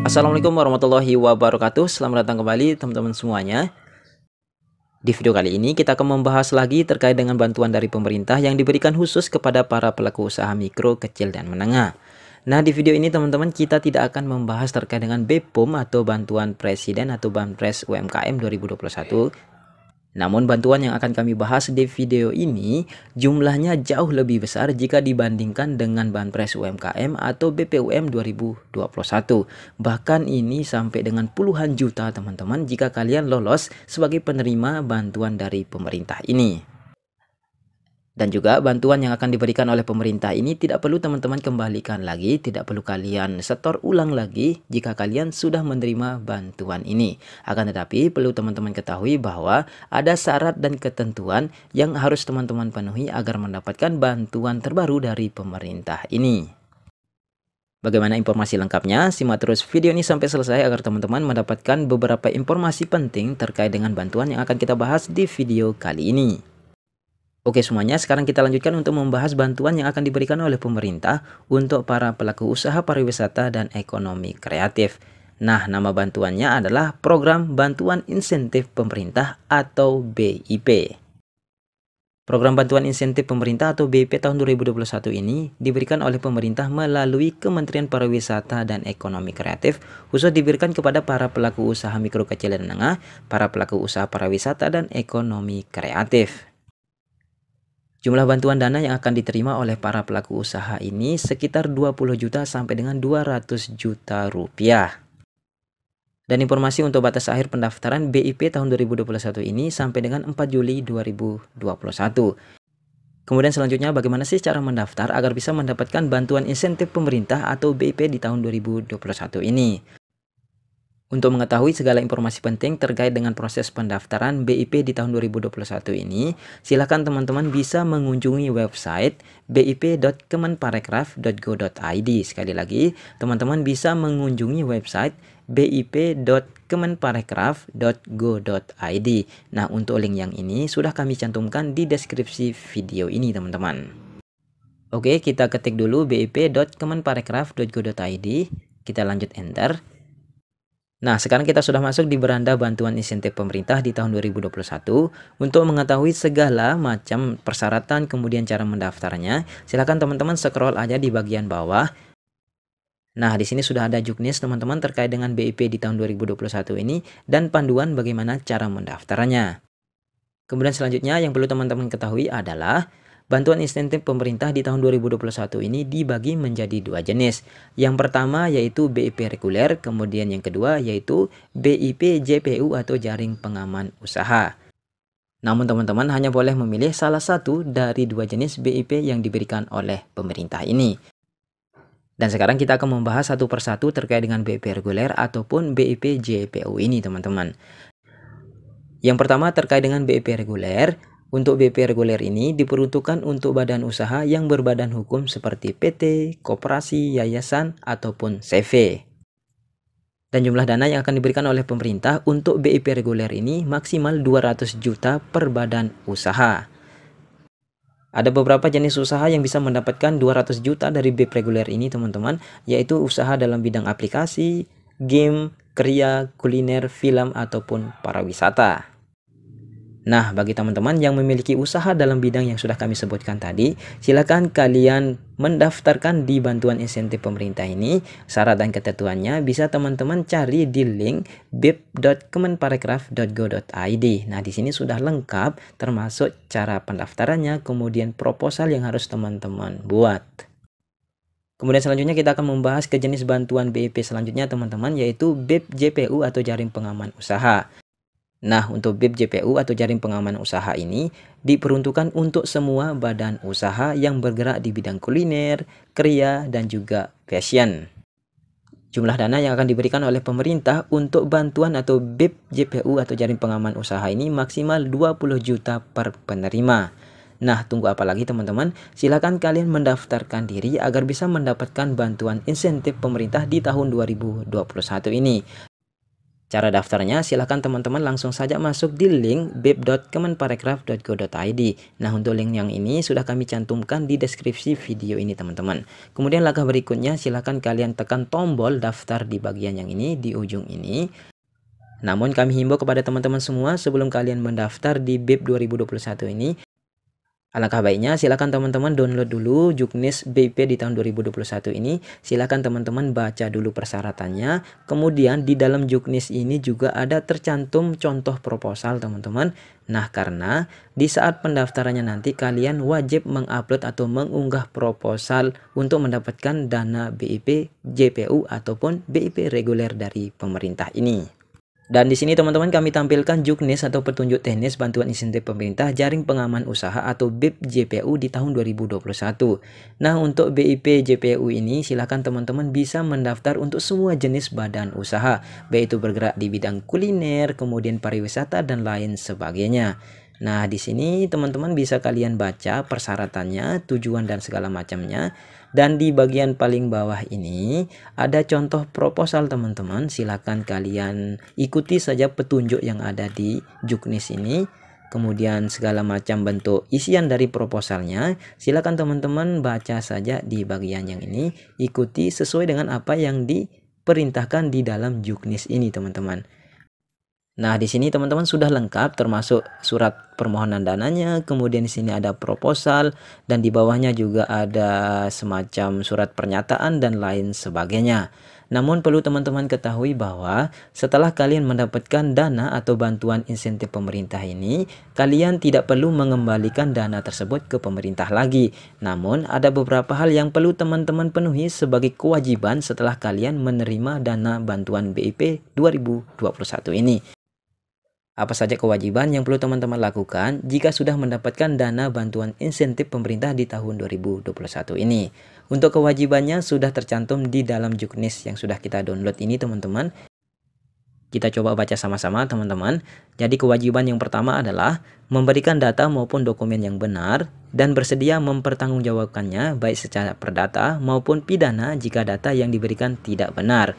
Assalamualaikum warahmatullahi wabarakatuh. Selamat datang kembali teman-teman semuanya. Di video kali ini kita akan membahas lagi terkait dengan bantuan dari pemerintah yang diberikan khusus kepada para pelaku usaha mikro, kecil, dan menengah. Nah, di video ini teman-teman kita tidak akan membahas terkait dengan BPUM atau bantuan presiden atau Banpres UMKM 2021. Namun bantuan yang akan kami bahas di video ini jumlahnya jauh lebih besar jika dibandingkan dengan Banpres UMKM atau BPUM 2021. Bahkan ini sampai dengan puluhan juta teman-teman jika kalian lolos sebagai penerima bantuan dari pemerintah ini. Dan juga bantuan yang akan diberikan oleh pemerintah ini tidak perlu teman-teman kembalikan lagi, tidak perlu kalian setor ulang lagi jika kalian sudah menerima bantuan ini. Akan tetapi perlu teman-teman ketahui bahwa ada syarat dan ketentuan yang harus teman-teman penuhi agar mendapatkan bantuan terbaru dari pemerintah ini. Bagaimana informasi lengkapnya? Simak terus video ini sampai selesai agar teman-teman mendapatkan beberapa informasi penting terkait dengan bantuan yang akan kita bahas di video kali ini. Oke semuanya, sekarang kita lanjutkan untuk membahas bantuan yang akan diberikan oleh pemerintah untuk para pelaku usaha pariwisata dan ekonomi kreatif. Nah, nama bantuannya adalah Program Bantuan Insentif Pemerintah atau BIP. Program Bantuan Insentif Pemerintah atau BIP tahun 2021 ini diberikan oleh pemerintah melalui Kementerian Pariwisata dan Ekonomi Kreatif, khusus diberikan kepada para pelaku usaha mikro, kecil, dan menengah, para pelaku usaha pariwisata dan ekonomi kreatif. Jumlah bantuan dana yang akan diterima oleh para pelaku usaha ini sekitar 20 juta sampai dengan 200 juta rupiah. Dan informasi untuk batas akhir pendaftaran BIP tahun 2021 ini sampai dengan 4 Juli 2021. Kemudian selanjutnya bagaimana sih cara mendaftar agar bisa mendapatkan bantuan insentif pemerintah atau BIP di tahun 2021 ini? Untuk mengetahui segala informasi penting terkait dengan proses pendaftaran BIP di tahun 2021 ini, silakan teman-teman bisa mengunjungi website bip.kemenparekraf.go.id. Sekali lagi, teman-teman bisa mengunjungi website bip.kemenparekraf.go.id. Nah, untuk link yang ini sudah kami cantumkan di deskripsi video ini, teman-teman. Oke, kita ketik dulu bip.kemenparekraf.go.id. Kita lanjut enter. Nah, sekarang kita sudah masuk di beranda bantuan insentif pemerintah di tahun 2021. Untuk mengetahui segala macam persyaratan kemudian cara mendaftarnya, silakan teman-teman scroll aja di bagian bawah. Nah, di sini sudah ada juknis teman-teman terkait dengan BIP di tahun 2021 ini dan panduan bagaimana cara mendaftarnya. Kemudian selanjutnya yang perlu teman-teman ketahui adalah bantuan insentif pemerintah di tahun 2021 ini dibagi menjadi dua jenis. Yang pertama yaitu BIP reguler, kemudian yang kedua yaitu BIP JPU atau jaring pengaman usaha. Namun teman-teman hanya boleh memilih salah satu dari dua jenis BIP yang diberikan oleh pemerintah ini. Dan sekarang kita akan membahas satu persatu terkait dengan BIP reguler ataupun BIP JPU ini teman-teman. Yang pertama terkait dengan BIP reguler. Untuk BIP reguler ini diperuntukkan untuk badan usaha yang berbadan hukum seperti PT, koperasi, yayasan, ataupun CV. Dan jumlah dana yang akan diberikan oleh pemerintah untuk BIP reguler ini maksimal 200 juta per badan usaha. Ada beberapa jenis usaha yang bisa mendapatkan 200 juta dari BIP reguler ini teman-teman, yaitu usaha dalam bidang aplikasi, game, kriya, kuliner, film, ataupun pariwisata. Nah, bagi teman-teman yang memiliki usaha dalam bidang yang sudah kami sebutkan tadi, silakan kalian mendaftarkan di bantuan insentif pemerintah ini. Syarat dan ketentuannya bisa teman-teman cari di link bip.kemenparekraf.go.id. Nah, di sini sudah lengkap termasuk cara pendaftarannya, kemudian proposal yang harus teman-teman buat. Kemudian selanjutnya kita akan membahas ke jenis bantuan BIP selanjutnya teman-teman, yaitu BIP JPU atau jaring pengaman usaha. Nah, untuk BIP JPU atau jaring pengaman usaha ini diperuntukkan untuk semua badan usaha yang bergerak di bidang kuliner, kriya, dan juga fashion. Jumlah dana yang akan diberikan oleh pemerintah untuk bantuan atau BIP JPU atau jaring pengaman usaha ini maksimal 20 juta per penerima. Nah, tunggu apa lagi teman-teman? Silakan kalian mendaftarkan diri agar bisa mendapatkan bantuan insentif pemerintah di tahun 2021 ini. Cara daftarnya silahkan teman-teman langsung saja masuk di link bip.kemenparekraf.go.id. Nah, untuk link yang ini sudah kami cantumkan di deskripsi video ini teman-teman. Kemudian langkah berikutnya silahkan kalian tekan tombol daftar di bagian yang ini, di ujung ini. Namun kami himbau kepada teman-teman semua sebelum kalian mendaftar di BIP 2021 ini, alangkah baiknya silakan teman-teman download dulu Juknis BIP di tahun 2021 ini. Silakan teman-teman baca dulu persyaratannya. Kemudian di dalam Juknis ini juga ada tercantum contoh proposal teman-teman. Nah, karena di saat pendaftarannya nanti kalian wajib mengupload atau mengunggah proposal untuk mendapatkan dana BIP JPU ataupun BIP reguler dari pemerintah ini. Dan di sini teman-teman kami tampilkan Juknis atau petunjuk teknis bantuan insentif pemerintah jaring pengaman usaha atau BIP JPU di tahun 2021. Nah, untuk BIP JPU ini silakan teman-teman bisa mendaftar untuk semua jenis badan usaha, baik itu bergerak di bidang kuliner, kemudian pariwisata dan lain sebagainya. Nah, di sini teman-teman bisa kalian baca persyaratannya, tujuan dan segala macamnya. Dan di bagian paling bawah ini ada contoh proposal teman-teman. Silakan kalian ikuti saja petunjuk yang ada di Juknis ini. Kemudian segala macam bentuk isian dari proposalnya silakan teman-teman baca saja di bagian yang ini. Ikuti sesuai dengan apa yang diperintahkan di dalam Juknis ini teman-teman. Nah, di sini teman-teman sudah lengkap termasuk surat permohonan dananya, kemudian di sini ada proposal dan di bawahnya juga ada semacam surat pernyataan dan lain sebagainya. Namun perlu teman-teman ketahui bahwa setelah kalian mendapatkan dana atau bantuan insentif pemerintah ini, kalian tidak perlu mengembalikan dana tersebut ke pemerintah lagi. Namun ada beberapa hal yang perlu teman-teman penuhi sebagai kewajiban setelah kalian menerima dana bantuan BIP 2021 ini. Apa saja kewajiban yang perlu teman-teman lakukan jika sudah mendapatkan dana bantuan insentif pemerintah di tahun 2021 ini? Untuk kewajibannya sudah tercantum di dalam Juknis yang sudah kita download ini teman-teman. Kita coba baca sama-sama teman-teman. Jadi kewajiban yang pertama adalah memberikan data maupun dokumen yang benar dan bersedia mempertanggungjawabkannya baik secara perdata maupun pidana jika data yang diberikan tidak benar.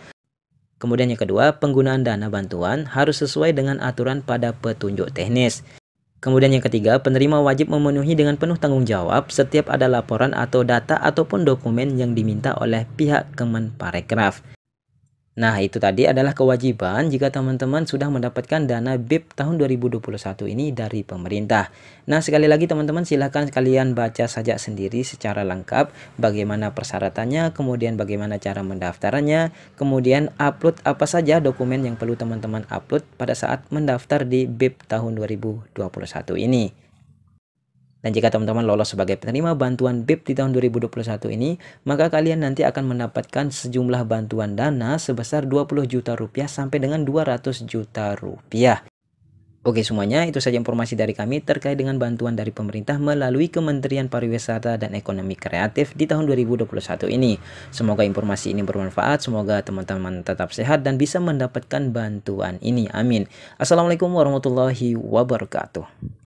Kemudian yang kedua, penggunaan dana bantuan harus sesuai dengan aturan pada petunjuk teknis. Kemudian yang ketiga, penerima wajib memenuhi dengan penuh tanggung jawab setiap ada laporan atau data ataupun dokumen yang diminta oleh pihak Kemenparekraf. Nah, itu tadi adalah kewajiban jika teman-teman sudah mendapatkan dana BIP tahun 2021 ini dari pemerintah. Nah, sekali lagi teman-teman silahkan kalian baca saja sendiri secara lengkap bagaimana persyaratannya, kemudian bagaimana cara mendaftarannya, kemudian upload apa saja dokumen yang perlu teman-teman upload pada saat mendaftar di BIP tahun 2021 ini. Dan jika teman-teman lolos sebagai penerima bantuan BIP di tahun 2021 ini, maka kalian nanti akan mendapatkan sejumlah bantuan dana sebesar 20 juta rupiah sampai dengan 200 juta rupiah. Oke semuanya, itu saja informasi dari kami terkait dengan bantuan dari pemerintah melalui Kementerian Pariwisata dan Ekonomi Kreatif di tahun 2021 ini. Semoga informasi ini bermanfaat, semoga teman-teman tetap sehat dan bisa mendapatkan bantuan ini. Amin. Assalamualaikum warahmatullahi wabarakatuh.